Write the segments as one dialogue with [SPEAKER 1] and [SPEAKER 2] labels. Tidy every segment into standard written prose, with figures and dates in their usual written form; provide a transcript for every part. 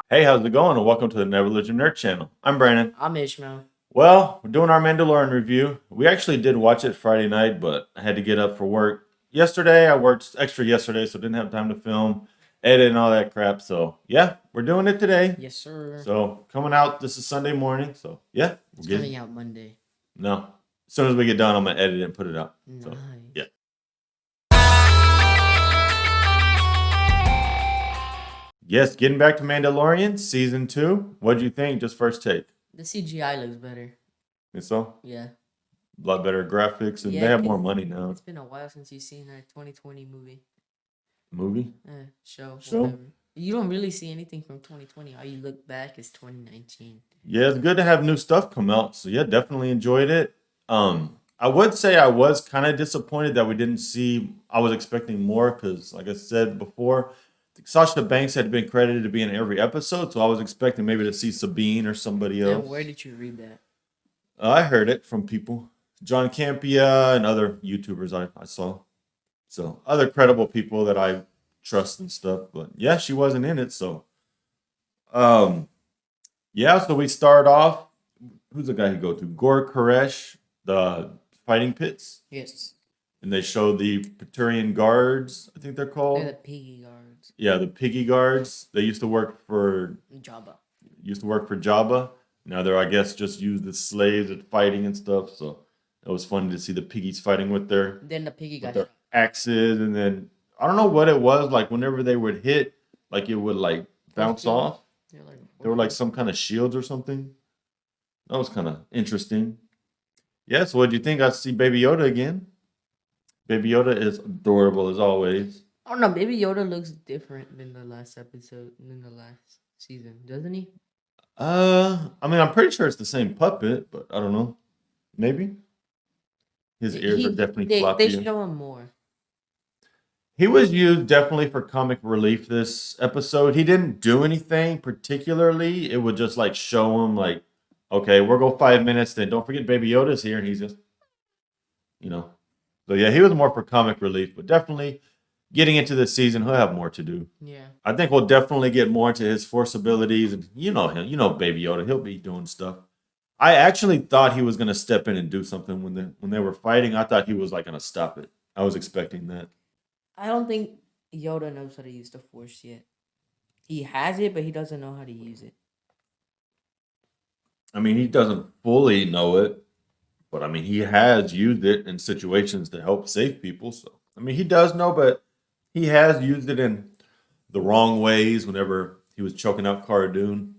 [SPEAKER 1] Hey, how's it going? And welcome to the Never Religion Nerd channel. I'm Brandon.
[SPEAKER 2] I'm Ishmael.
[SPEAKER 1] Well, we're doing our Mandalorian review. We actually did watch it Friday night, but I had to get up for work yesterday. I worked extra yesterday, so didn't have time to film, edit, and all that crap. So, yeah, we're doing it today.
[SPEAKER 2] Yes, sir.
[SPEAKER 1] So, coming out, this is Sunday morning. So, yeah.
[SPEAKER 2] It's coming out Monday.
[SPEAKER 1] No. As soon as we get done, I'm going to edit it and put it out.
[SPEAKER 2] Nice.
[SPEAKER 1] So, yeah. Yes, getting back to Mandalorian, season 2. What'd you think? Just first take.
[SPEAKER 2] The CGI looks better.
[SPEAKER 1] Think so?
[SPEAKER 2] Yeah.
[SPEAKER 1] A lot better graphics, and
[SPEAKER 2] Yeah,
[SPEAKER 1] they have
[SPEAKER 2] 'cause
[SPEAKER 1] more money now.
[SPEAKER 2] It's been a while since you've seen a 2020 movie.
[SPEAKER 1] Movie?
[SPEAKER 2] Show.
[SPEAKER 1] Show?
[SPEAKER 2] Whatever. You don't really see anything from 2020. All you look back is 2019.
[SPEAKER 1] Yeah, it's good to have new stuff come out. So yeah, definitely enjoyed it. I would say I was kind of disappointed that we didn't see. I was expecting more because, like I said before, Sasha Banks had been credited to be in every episode, so I was expecting maybe to see Sabine or somebody else.
[SPEAKER 2] And where did you read that?
[SPEAKER 1] I heard it from people, John Campia and other YouTubers I saw. So other credible people that I trust and stuff. But yeah, she wasn't in it. So, yeah. So we start off. Who's the guy who go to Gor Koresh, the fighting pits,
[SPEAKER 2] Yes.
[SPEAKER 1] and they show the Praetorian guards. I think they're called.
[SPEAKER 2] They're the piggy guards.
[SPEAKER 1] Yeah, the piggy guards. They used to work for
[SPEAKER 2] Jabba.
[SPEAKER 1] Jabba. Now they're, I guess, just used as slaves at fighting and stuff. So it was funny to see the piggies fighting with their
[SPEAKER 2] Then the piggy got
[SPEAKER 1] their
[SPEAKER 2] shot.
[SPEAKER 1] axes, and then I don't know what it was. Like whenever they would hit, like it would like bounce
[SPEAKER 2] Force field?
[SPEAKER 1] off.
[SPEAKER 2] They're like,
[SPEAKER 1] They were like some kind of shields or something. That was kind of interesting. Yeah. So what do you think? I see Baby Yoda again. Baby Yoda is adorable as always.
[SPEAKER 2] I don't know. Baby Yoda looks different than the last episode, than the last season, doesn't he?
[SPEAKER 1] I mean, I'm pretty sure it's the same puppet, but I don't know. Maybe his ears are definitely
[SPEAKER 2] They
[SPEAKER 1] floppier.
[SPEAKER 2] show him more.
[SPEAKER 1] He was used definitely for comic relief this episode. He didn't do anything particularly. It would just like show him like, okay, we'll go 5 minutes. Then don't forget Baby Yoda's here, and he's just, you know. So yeah, he was more for comic relief, but definitely getting into this season, he'll have more to do.
[SPEAKER 2] Yeah.
[SPEAKER 1] I think we'll definitely get more into his force abilities, and you know him, you know Baby Yoda, he'll be doing stuff. I actually thought he was gonna step in and do something when they were fighting. I thought he was like gonna stop it. I was expecting that.
[SPEAKER 2] I don't think Yoda knows how to use the Force yet. He has it, but he doesn't know how to use it.
[SPEAKER 1] I mean, he doesn't fully know it, but I mean, he has used it in situations to help save people. So I mean, he does know, but he has used it in the wrong ways. Whenever he was choking out Cara Dune,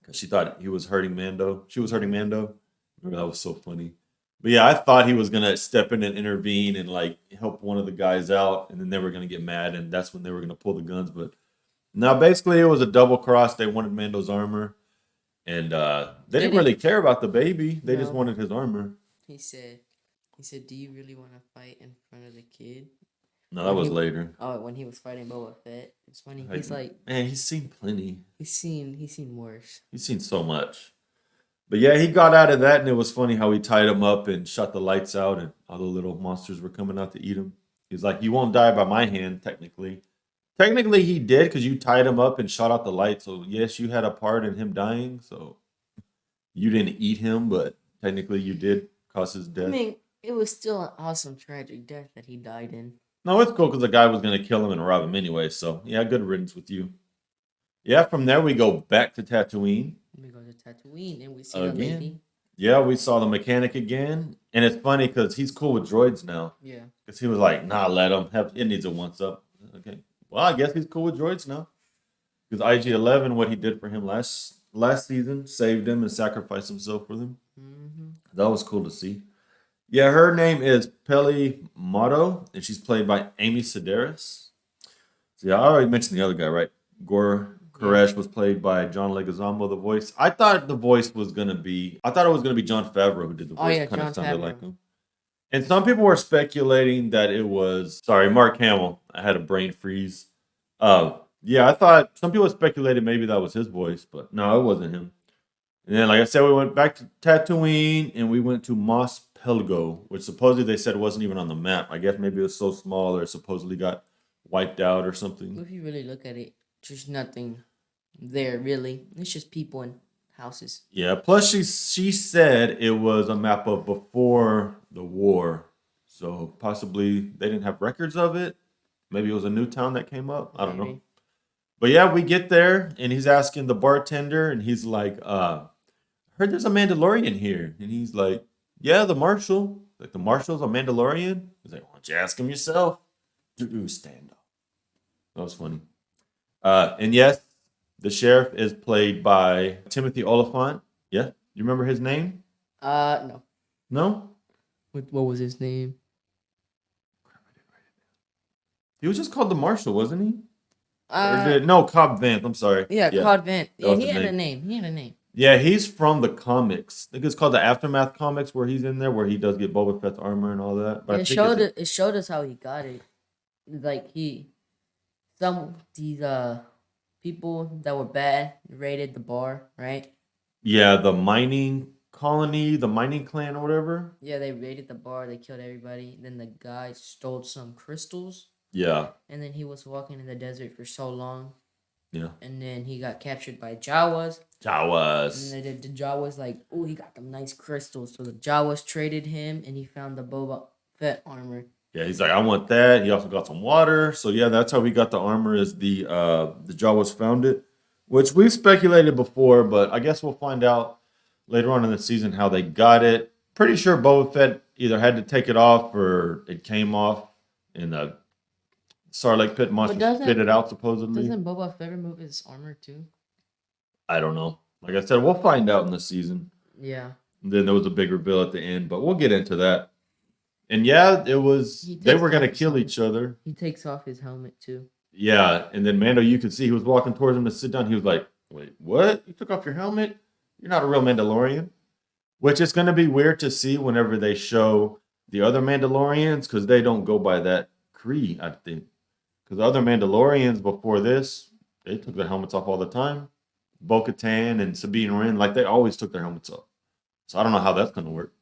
[SPEAKER 1] because she thought he was hurting Mando. She was hurting Mando. Remember, that was so funny. But yeah, I thought he was gonna step in and intervene and like help one of the guys out, and then they were gonna get mad, and that's when they were gonna pull the guns. But now, basically, it was a double cross. They wanted Mando's armor, and they didn't really care about the baby. They just
[SPEAKER 2] No.
[SPEAKER 1] wanted his armor.
[SPEAKER 2] He said, "Do you really want to fight in front of the kid?"
[SPEAKER 1] No, that was later.
[SPEAKER 2] Oh, when he was fighting Boba Fett, it's funny.
[SPEAKER 1] Like,
[SPEAKER 2] He's like,
[SPEAKER 1] man, he's seen plenty.
[SPEAKER 2] he's seen worse.
[SPEAKER 1] He's seen so much. But yeah, he got out of that, and it was funny how he tied him up and shut the lights out, and all the little monsters were coming out to eat him. He's like, "You won't die by my hand, technically." Technically, he did because you tied him up and shut out the lights. So yes, you had a part in him dying. So you didn't eat him, but technically you did cause his death.
[SPEAKER 2] I mean, it was still an awesome, tragic death that he died in.
[SPEAKER 1] No, it's cool because the guy was going to kill him and rob him anyway. So yeah, good riddance with you. Yeah, from there we go back to Tatooine.
[SPEAKER 2] We go to Tatooine and we see the
[SPEAKER 1] Again?
[SPEAKER 2] lady.
[SPEAKER 1] Yeah, we saw the mechanic again, and it's funny because he's cool with droids now.
[SPEAKER 2] Yeah.
[SPEAKER 1] Because he was like, "Nah, let him have. It needs a once up." Okay, well, I guess he's cool with droids now. Because IG-11, what he did for him last season, saved him and sacrificed himself for them.
[SPEAKER 2] Mm-hmm.
[SPEAKER 1] That was cool to see. Yeah, her name is Peli Motto, and she's played by Amy Sedaris. So yeah, I already mentioned the other guy, right? Gor Koresh was played by John Leguizamo, the voice. I thought it was gonna be John Favreau who did the voice.
[SPEAKER 2] Oh yeah,
[SPEAKER 1] Kind
[SPEAKER 2] John
[SPEAKER 1] of sounded
[SPEAKER 2] Favreau.
[SPEAKER 1] like him. And some people were speculating that it was Mark Hamill. I had a brain freeze. Yeah, I thought some people speculated maybe that was his voice, but no, it wasn't him. And then, like I said, we went back to Tatooine and we went to Mos Pelgo, which supposedly they said wasn't even on the map. I guess maybe it was so small or it supposedly got wiped out or something.
[SPEAKER 2] If you really look at it, there's nothing there. Really, it's just people and houses.
[SPEAKER 1] Yeah. Plus, she said it was a map of before the war, so possibly they didn't have records of it. Maybe it was a new town that came up. I don't know.
[SPEAKER 2] Maybe.
[SPEAKER 1] But yeah, we get there and he's asking the bartender, and he's like, I heard there's a Mandalorian here. And he's like, yeah, the marshal. Like, the marshal's a Mandalorian? He's like, why don't you ask him yourself? Stand up. That was funny. And yes, the sheriff is played by Timothy Oliphant. Yeah. You remember his name?
[SPEAKER 2] No.
[SPEAKER 1] No?
[SPEAKER 2] What was his name?
[SPEAKER 1] He was just called the marshal, wasn't he?
[SPEAKER 2] Uh,
[SPEAKER 1] No, Cobb Vanth. I'm sorry.
[SPEAKER 2] yeah, Cod Vent.
[SPEAKER 1] that
[SPEAKER 2] Yeah,
[SPEAKER 1] was
[SPEAKER 2] he
[SPEAKER 1] his
[SPEAKER 2] had a
[SPEAKER 1] name.
[SPEAKER 2] name. He had a name.
[SPEAKER 1] Yeah, he's from the comics. I think it's called the Aftermath comics, where he's in there, where he does get Boba Fett's armor and all that. But I
[SPEAKER 2] It
[SPEAKER 1] think
[SPEAKER 2] showed
[SPEAKER 1] it's
[SPEAKER 2] it. It showed us how he got it. Like these people that were bad raided the bar, right?
[SPEAKER 1] yeah, the mining colony, the mining clan, or whatever.
[SPEAKER 2] Yeah, they raided the bar. They killed everybody. Then the guy stole some crystals,
[SPEAKER 1] Yeah,
[SPEAKER 2] and then he was walking in the desert for so long,
[SPEAKER 1] yeah.
[SPEAKER 2] and then he got captured by Jawas. And
[SPEAKER 1] Jawas.
[SPEAKER 2] then the Jawas like, oh, he got them nice crystals. So the Jawas traded him, and he found the Boba Fett armor.
[SPEAKER 1] Yeah, he's like, I want that. He also got some water. So yeah, that's how he got the armor. Is the Jawas found it, which we've speculated before, but I guess we'll find out later on in the season how they got it. Pretty sure Boba Fett either had to take it off or it came off, and the Sarlacc pit monster
[SPEAKER 2] doesn't-
[SPEAKER 1] spit it out supposedly.
[SPEAKER 2] Doesn't Boba Fett remove his armor too?
[SPEAKER 1] I don't know. Like I said, we'll find out in the season.
[SPEAKER 2] Yeah.
[SPEAKER 1] And then there was a big reveal at the end, but we'll get into that. And yeah, it was
[SPEAKER 2] He
[SPEAKER 1] they
[SPEAKER 2] takes
[SPEAKER 1] were gonna
[SPEAKER 2] off his
[SPEAKER 1] kill
[SPEAKER 2] helmet.
[SPEAKER 1] each other.
[SPEAKER 2] He takes off his helmet too.
[SPEAKER 1] Yeah, and then Mando, you could see he was walking towards him to sit down. He was like, "Wait, what? You took off your helmet? You're not a real Mandalorian." Which is going to be weird to see whenever they show the other Mandalorians, because they don't go by that creed, I think. Because the other Mandalorians before this, they took their helmets off all the time. Bo-Katan and Sabine Wren, like they always took their helmets off. So I don't know how that's going to work.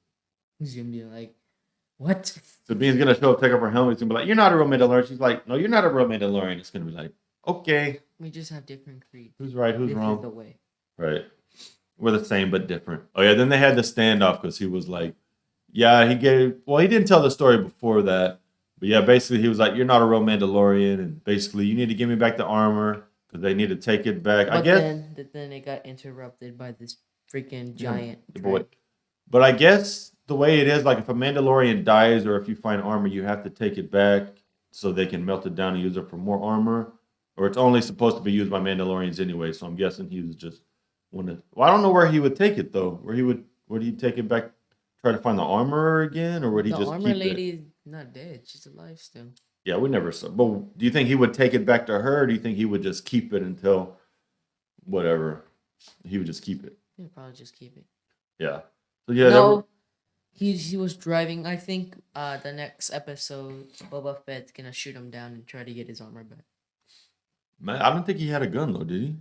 [SPEAKER 2] He's gonna be like, what?
[SPEAKER 1] Sabine's going to show up, take off her helmet, and be like, "You're not a real Mandalorian." She's like, "No, you're not a real Mandalorian." It's going to be like, okay,
[SPEAKER 2] We just have different creeds.
[SPEAKER 1] who's right, who's
[SPEAKER 2] This is
[SPEAKER 1] wrong?
[SPEAKER 2] the way.
[SPEAKER 1] Right. We're the same but different. Oh yeah, then they had the standoff because he was like, yeah, he didn't tell the story before that. But yeah, basically he was like, "You're not a real Mandalorian, and basically you need to give me back the armor because they need to take it back." I
[SPEAKER 2] But
[SPEAKER 1] guess
[SPEAKER 2] then it got interrupted by this freaking
[SPEAKER 1] Yeah,
[SPEAKER 2] giant.
[SPEAKER 1] the boy.
[SPEAKER 2] dragon.
[SPEAKER 1] But I guess the way it is, like if a Mandalorian dies or if you find armor, you have to take it back so they can melt it down and use it for more armor. Or it's only supposed to be used by Mandalorians anyway. So I'm guessing he was just wanted. Well, I don't know where he would take it though. Would he take it back, try to find the armor again, or would he
[SPEAKER 2] The
[SPEAKER 1] just
[SPEAKER 2] armor
[SPEAKER 1] keep
[SPEAKER 2] lady
[SPEAKER 1] it?
[SPEAKER 2] is not dead. She's alive still.
[SPEAKER 1] Yeah, we never saw. But do you think he would take it back to her? Or do you think he would just keep it until whatever? He would just keep it.
[SPEAKER 2] He'll probably just keep it.
[SPEAKER 1] Yeah. So yeah,
[SPEAKER 2] No, he was driving. I think the next episode, Boba Fett's gonna shoot him down and try to get his armor back.
[SPEAKER 1] man, I don't think he had a gun though, did he?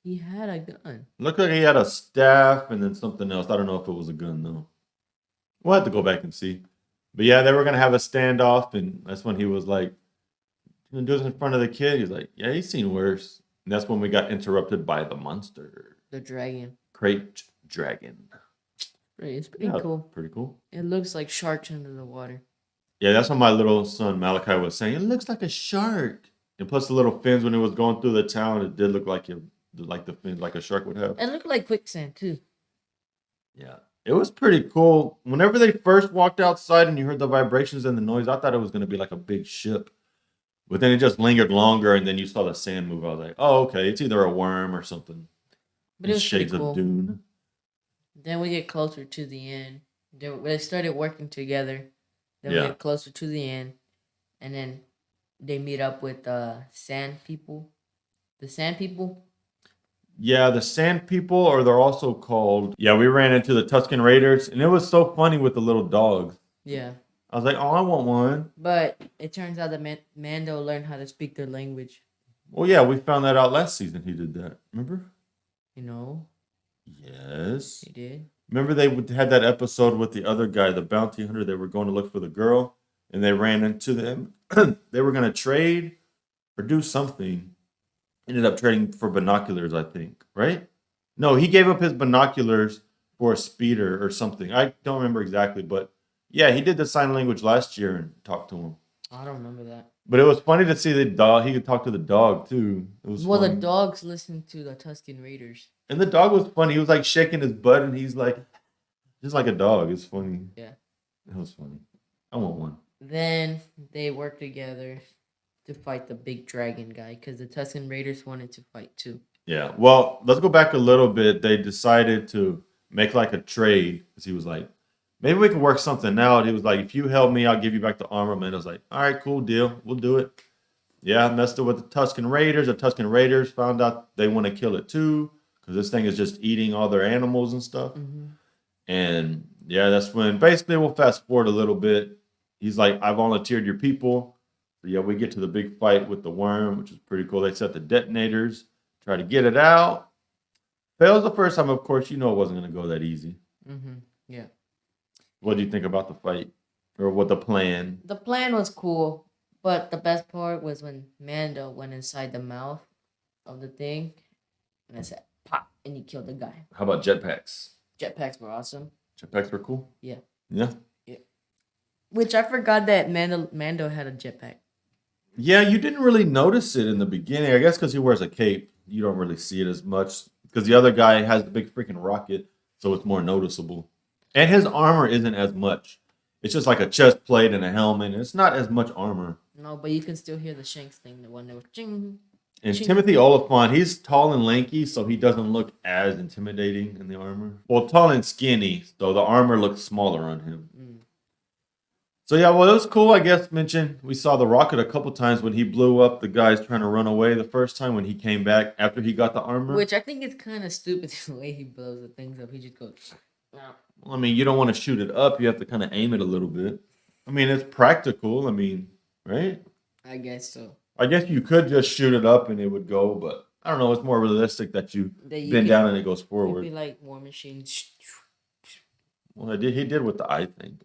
[SPEAKER 2] He had a gun.
[SPEAKER 1] Looked like he had a staff and then something else. I don't know if it was a gun though. We'll have to go back and see. But yeah, they were gonna have a standoff, and that's when he was like, "You gonna do this in front of the kid?" He's like, "Yeah, he's seen worse." And that's when we got interrupted by the monster,
[SPEAKER 2] The dragon.
[SPEAKER 1] Crate Dragon.
[SPEAKER 2] It's pretty
[SPEAKER 1] Yeah,
[SPEAKER 2] cool.
[SPEAKER 1] pretty cool.
[SPEAKER 2] It looks like sharks under the water.
[SPEAKER 1] Yeah, that's what my little son Malachi was saying. It looks like a shark. And plus the little fins when it was going through the town, it did look like the fins like a shark would have.
[SPEAKER 2] It looked like quicksand too.
[SPEAKER 1] Yeah. It was pretty cool. Whenever they first walked outside and you heard the vibrations and the noise, I thought it was going to be like a big ship. But then it just lingered longer, and then you saw the sand move. I was like, oh, okay, it's either a worm or something.
[SPEAKER 2] But it was pretty
[SPEAKER 1] Shades
[SPEAKER 2] cool.
[SPEAKER 1] of Dune.
[SPEAKER 2] Then we get closer to the end. They started working together. Then
[SPEAKER 1] Yeah.
[SPEAKER 2] we get closer to the end, and then they meet up with sand people. The sand people.
[SPEAKER 1] Yeah, the Sand People, or they're also called. Yeah, we ran into the Tusken Raiders, and it was so funny with the little dogs.
[SPEAKER 2] Yeah,
[SPEAKER 1] I was like, oh, I want one.
[SPEAKER 2] but it turns out that Mando learned how to speak their language.
[SPEAKER 1] Well, yeah, we found that out last season. He did that. Remember?
[SPEAKER 2] You know,
[SPEAKER 1] Yes.
[SPEAKER 2] he did.
[SPEAKER 1] Remember had that episode with the other guy, the bounty hunter. They were going to look for the girl, and they ran into them. They were going to trade or do something. ended up trading for binoculars, I think, right? No, he gave up his binoculars for a speeder or something. I don't remember exactly, but yeah, he did the sign language last year and talked to him.
[SPEAKER 2] I don't remember that.
[SPEAKER 1] But it was funny to see the dog. He could talk to the dog too. It was
[SPEAKER 2] Well, the
[SPEAKER 1] funny.
[SPEAKER 2] dogs listen to the Tuscan Raiders.
[SPEAKER 1] And the dog was funny. He was like shaking his butt and he's like, just like a dog. It's funny.
[SPEAKER 2] Yeah.
[SPEAKER 1] It was funny. I want one.
[SPEAKER 2] Then they work together to fight the big dragon guy because the Tuscan Raiders wanted to fight too.
[SPEAKER 1] Yeah. Well, let's go back a little bit. They decided to make like a trade because he was like, maybe we can work something out. He was like, if you help me, I'll give you back the armor. Man, I was like, all right, cool deal. We'll do it. Yeah, I messed it with the Tuscan Raiders. The Tuscan Raiders found out they want to kill it too because this thing is just eating all their animals and stuff.
[SPEAKER 2] Mm-hmm.
[SPEAKER 1] And yeah, that's when basically we'll fast forward a little bit. He's like, I volunteered your people. So yeah, we get to the big fight with the worm, which is pretty cool. They set the detonators, try to get it out. Fails the first time, of course, you know it wasn't going to go that easy.
[SPEAKER 2] Mm-hmm. Yeah.
[SPEAKER 1] What do you think about the fight? Or what the plan?
[SPEAKER 2] The plan was cool, but the best part was when Mando went inside the mouth of the thing and I said, pop, and he killed the guy.
[SPEAKER 1] How about jetpacks?
[SPEAKER 2] Jetpacks were awesome.
[SPEAKER 1] Jetpacks were cool?
[SPEAKER 2] Yeah.
[SPEAKER 1] Yeah.
[SPEAKER 2] Which I forgot that Mando had a jetpack.
[SPEAKER 1] Yeah, you didn't really notice it in the beginning. I guess because he wears a cape, you don't really see it as much. Because the other guy has the big freaking rocket, so it's more noticeable. And his armor isn't as much. It's just like a chest plate and a helmet. And it's not as much armor.
[SPEAKER 2] No, but you can still hear the Shanks thing, the one that was ching.
[SPEAKER 1] And
[SPEAKER 2] Ching.
[SPEAKER 1] Timothy Oliphant, he's tall and lanky, so he doesn't look as intimidating in the armor. Well, tall and skinny, so the armor looks smaller on him.
[SPEAKER 2] Mm.
[SPEAKER 1] So yeah, well, it was cool. I guess mentioned we saw the rocket a couple times when he blew up the guys trying to run away the first time when he came back after he got the armor.
[SPEAKER 2] Which I think is kind of stupid the way he blows the things up. He just goes.
[SPEAKER 1] Well, I mean, you don't want to shoot it up. You have to kind of aim it a little bit. I mean, it's practical. I mean, right?
[SPEAKER 2] I guess so.
[SPEAKER 1] I guess you could just shoot it up and it would go, but I don't know. It's more realistic that you
[SPEAKER 2] That
[SPEAKER 1] bend down and it goes
[SPEAKER 2] It'd
[SPEAKER 1] forward.
[SPEAKER 2] be like War Machine.
[SPEAKER 1] Well, he did with the eye thing.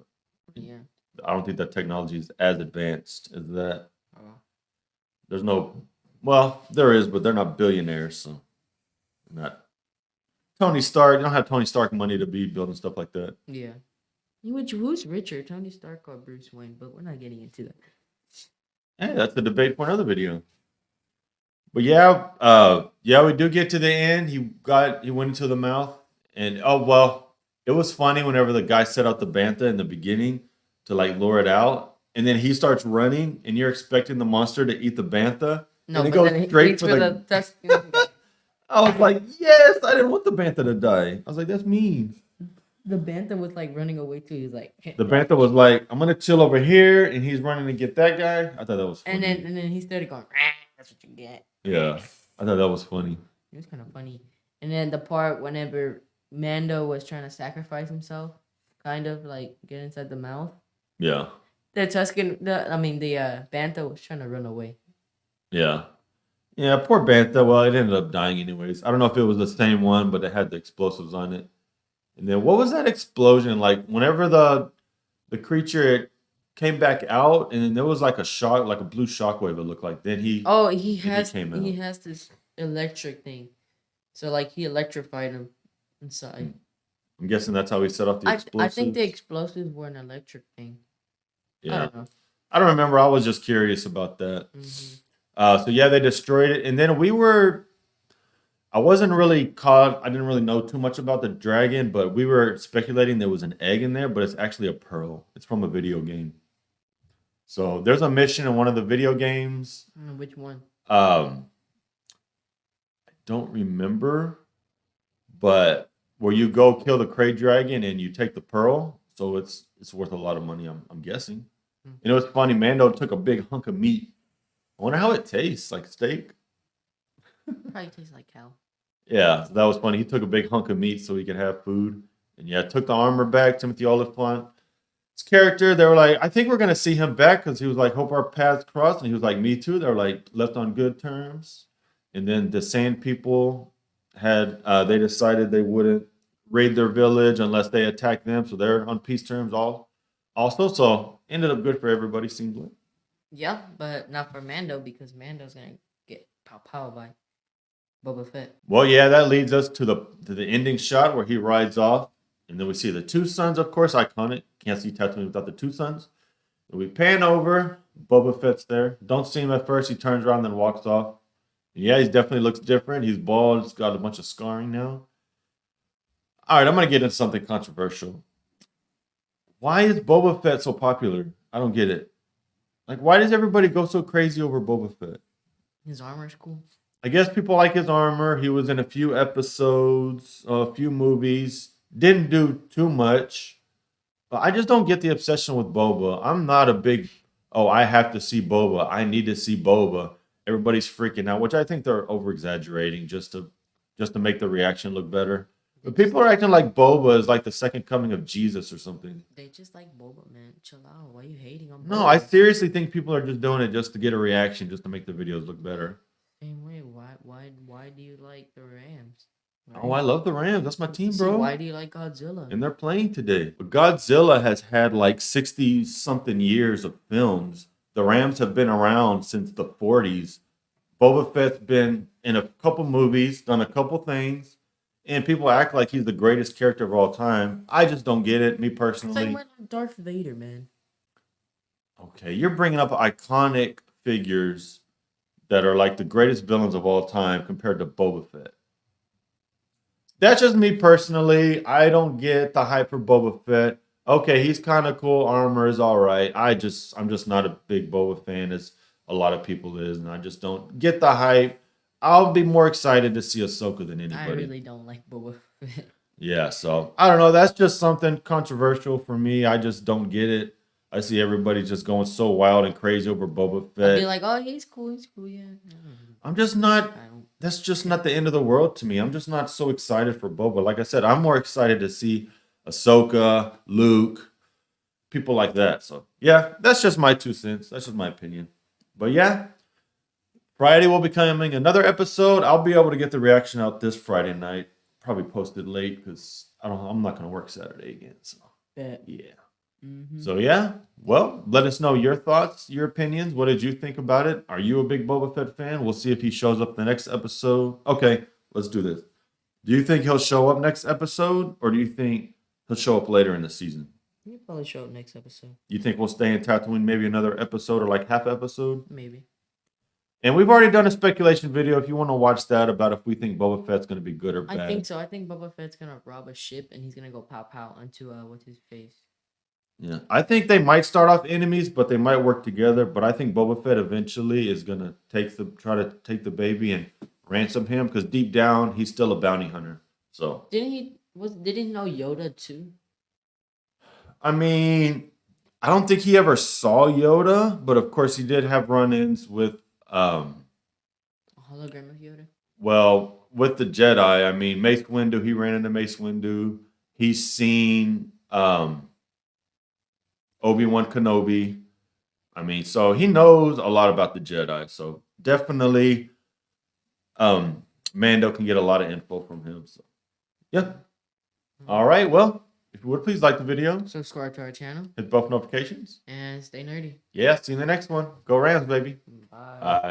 [SPEAKER 1] But
[SPEAKER 2] Yeah.
[SPEAKER 1] I don't think that technology is as advanced as that.
[SPEAKER 2] Oh.
[SPEAKER 1] There's no, well, there is, but they're not billionaires, so not Tony Stark. You don't have Tony Stark money to be building stuff like that.
[SPEAKER 2] Yeah. Who's richer, Tony Stark or Bruce Wayne? But we're not getting into that.
[SPEAKER 1] Hey, that's the debate for another video. But yeah, we do get to the end. He went into the mouth, and oh well, it was funny whenever the guy set out the bantha in the beginning to like lure it out, and then he starts running, and you're expecting the monster to eat the bantha,
[SPEAKER 2] No,
[SPEAKER 1] and it
[SPEAKER 2] but
[SPEAKER 1] goes
[SPEAKER 2] then he
[SPEAKER 1] straight
[SPEAKER 2] waits
[SPEAKER 1] for the.
[SPEAKER 2] Tuscan.
[SPEAKER 1] I was like, yes, I didn't want the bantha to die. I was like, that's mean.
[SPEAKER 2] The bantha was like running away too. He's like.
[SPEAKER 1] The bantha was like, I'm gonna chill over here, and he's running to get that guy. I thought that was funny.
[SPEAKER 2] And then he started going. "Rah, that's what you get.
[SPEAKER 1] Yeah, I thought that was funny.
[SPEAKER 2] It was kind of funny. And then the part whenever Mando was trying to sacrifice himself, kind of like get inside the mouth.
[SPEAKER 1] Yeah,
[SPEAKER 2] The bantha was trying to run away.
[SPEAKER 1] yeah. Yeah, poor Bantha. Well, it ended up dying anyways. I don't know if it was the same one, but it had the explosives on it. And then what was that explosion? Like whenever the creature came back out, and then there was like a shock, like a blue shockwave. It looked like. Then he came out.
[SPEAKER 2] He has this electric thing, so like he electrified him inside.
[SPEAKER 1] I'm guessing that's how he set off the explosives.
[SPEAKER 2] I think the explosives were an electric thing. I
[SPEAKER 1] Yeah,
[SPEAKER 2] don't know.
[SPEAKER 1] I don't remember. I was just curious about that.
[SPEAKER 2] Mm-hmm.
[SPEAKER 1] So yeah, they destroyed it, and then I wasn't really caught. I didn't really know too much about the dragon, but we were speculating there was an egg in there, but it's actually a pearl. It's from a video game. So there's a mission in one of the video games.
[SPEAKER 2] Which one?
[SPEAKER 1] I don't remember, but where you go kill the Krayt dragon and you take the pearl, so it's worth a lot of money. I'm guessing.
[SPEAKER 2] Mm.
[SPEAKER 1] You know, it's funny. Mando took a big hunk of meat. I wonder how it tastes, like steak.
[SPEAKER 2] Probably tastes like hell.
[SPEAKER 1] Yeah, so that was funny. He took a big hunk of meat so he could have food. And yeah, took the armor back. Timothy Oliphant. His character, they were like, I think we're going to see him back because he was like, hope our paths cross. And he was like, me too. They were like, left on good terms. And then the Sand People they decided they wouldn't raid their village unless they attacked them. So they're on peace terms also. So ended up good for everybody, seems like.
[SPEAKER 2] Yeah, but not for Mando because Mando's gonna get pow by. Boba Fett.
[SPEAKER 1] Well, yeah, that leads us to the ending shot where he rides off, and then we see the two suns, of course, iconic. Can't see Tatooine without the two suns. And we pan over, Boba Fett's there. Don't see him at first. He turns around, then walks off. And yeah, he definitely looks different. He's bald. He's got a bunch of scarring now. All right, I'm gonna get into something controversial. Why is Boba Fett so popular? I don't get it. Like, why does everybody go so crazy over Boba Fett?
[SPEAKER 2] His armor's cool.
[SPEAKER 1] I guess people like his armor. He was in a few episodes, a few movies. Didn't do too much. But I just don't get the obsession with Boba. I'm not a big, oh, I have to see Boba. I need to see Boba. Everybody's freaking out, which I think they're over exaggerating just to make the reaction look better. But people are acting like Boba is like the second coming of Jesus or something.
[SPEAKER 2] They just like Boba, man. Chill out. Why are you hating on Boba?
[SPEAKER 1] No, I seriously think people are just doing it just to get a reaction, just to make the videos look better.
[SPEAKER 2] Same way. Why do you like the Rams? Right?
[SPEAKER 1] Oh, I love the Rams. That's my team, bro.
[SPEAKER 2] Why do you like Godzilla?
[SPEAKER 1] And they're playing today. But Godzilla has had like 60 something years of films. The Rams have been around since the 40s. Boba Fett's been in a couple movies, done a couple things, and people act like he's the greatest character of all time. I just don't get it, me personally.
[SPEAKER 2] It's like Darth Vader, man.
[SPEAKER 1] Okay, you're bringing up iconic figures that are like the greatest villains of all time compared to Boba Fett. That's just me personally. I don't get the hype for Boba Fett. Okay, he's kind of cool. Armor is all right. I'm just not a big Boba fan as a lot of people is, and I just don't get the hype. I'll be more excited to see Ahsoka than anybody.
[SPEAKER 2] I really don't like Boba Fett.
[SPEAKER 1] Yeah, so I don't know. That's just something controversial for me. I just don't get it. I see everybody just going so wild and crazy over Boba Fett.
[SPEAKER 2] I'll be like, oh, he's cool, yeah.
[SPEAKER 1] I'm just not. That's just not the end of the world to me. I'm just not so excited for Boba. Like I said, I'm more excited to see Ahsoka, Luke, people like that. So yeah, that's just my 2 cents. That's just my opinion. But yeah, Friday will be coming another episode. I'll be able to get the reaction out this Friday night. Probably posted late because I'm not gonna work Saturday again. So
[SPEAKER 2] Bet.
[SPEAKER 1] yeah.
[SPEAKER 2] Mm-hmm.
[SPEAKER 1] So yeah, well, let us know your thoughts, your opinions. What did you think about it? Are you a big Boba Fett fan? We'll see if he shows up the next episode. Okay, let's do this. Do you think he'll show up next episode, or do you think he'll show up later in the season?
[SPEAKER 2] He'll probably show up next episode.
[SPEAKER 1] You think we'll stay in Tatooine maybe another episode or like half episode?
[SPEAKER 2] Maybe.
[SPEAKER 1] And we've already done a speculation video if you want to watch that about if we think Boba Fett's going to be good or bad.
[SPEAKER 2] I think so. I think Boba Fett's going to rob a ship and he's going to go pow pow onto what's his face.
[SPEAKER 1] Yeah, I think they might start off enemies, but they might work together. But I think Boba Fett eventually is gonna try to take the baby and ransom him because deep down he's still a bounty hunter. So
[SPEAKER 2] didn't he know Yoda too?
[SPEAKER 1] I mean, I don't think he ever saw Yoda, but of course he did have run-ins with
[SPEAKER 2] A hologram of Yoda.
[SPEAKER 1] Well, with the Jedi. I mean, Mace Windu. He ran into Mace Windu. He's seen Obi-Wan Kenobi. I mean, so he knows a lot about the Jedi. So definitely Mando can get a lot of info from him. So yeah. All right. Well, if you would please like the video.
[SPEAKER 2] Subscribe to our channel.
[SPEAKER 1] Hit both notifications.
[SPEAKER 2] And stay nerdy.
[SPEAKER 1] Yeah, see you in the next one. Go Rams, baby.
[SPEAKER 2] Bye.
[SPEAKER 1] Bye.